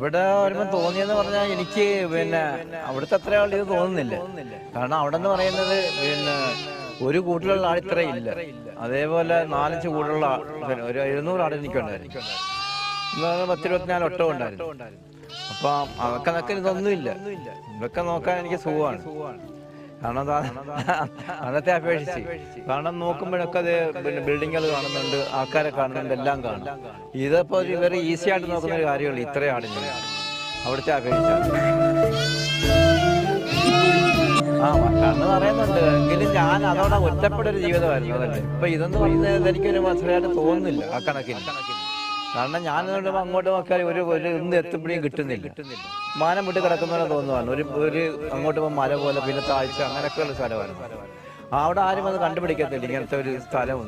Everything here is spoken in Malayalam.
ഇവിടെ വരുമ്പോൾ തോന്നിയെന്ന് പറഞ്ഞാൽ എനിക്ക് പിന്നെ അവിടുത്തെ അത്ര ആൾ ഇത് തോന്നുന്നില്ല. കാരണം അവിടെ എന്ന് പറയുന്നത് പിന്നെ ഒരു കൂട്ടിലുള്ള ആൾ ഇത്ര ഇല്ല. അതേപോലെ 4-5 കൂട്ടിലുള്ള ഒരു 700 ആൾ എനിക്കുണ്ടായിരുന്നു. 10-24 ഒട്ടകം ഉണ്ടായിരുന്നു. അപ്പൊ അതൊക്കെ ഇതൊന്നുമില്ല. ഇതൊക്കെ നോക്കാൻ എനിക്ക് സുഖമാണ്. കാരണം അന്നത്തെ അപേക്ഷിച്ച് കാരണം നോക്കുമ്പോഴൊക്കെ അത് പിന്നെ ബിൽഡിങ്ങുകൾ കാണുന്നുണ്ട്, ആൾക്കാരെ കാണുന്നുണ്ട്, എല്ലാം കാണും. ഇതിപ്പോ വെറി ഈസി ആയിട്ട് നോക്കുന്ന ഒരു കാര്യമുള്ളൂ ഇത്രയും ആടിന് അവിടുത്തെ അപേക്ഷിച്ചാണ്. കണ്ണ് പറയുന്നുണ്ട്, എങ്കിലും ഞാൻ അതോടെ ഒറ്റപ്പെട്ടൊരു ജീവിതമായിരുന്നു. അതല്ലേ ഇപ്പൊ ഇതെന്ന് പറയുന്നത് എനിക്കൊരു മനസ്സിലായിട്ട് തോന്നുന്നില്ല ആ കണക്കിന്. കാരണം ഞാൻ അങ്ങോട്ട് നോക്കിയാൽ ഒരു ഇന്ന് എത്തുമ്പോഴേയും കിട്ടുന്നില്ല. മാനം വിട്ട് കിടക്കുന്നവരെ തോന്നുവാണ്. ഒരു അങ്ങോട്ട് പോകുമ്പോൾ മല പോലെ, പിന്നെ താഴ്ച, അങ്ങനെയൊക്കെയുള്ള സ്ഥലമായിരുന്നു. അവിടെ ആരും അത് കണ്ടുപിടിക്കത്തില്ല ഇങ്ങനത്തെ ഒരു സ്ഥലമൊന്നും.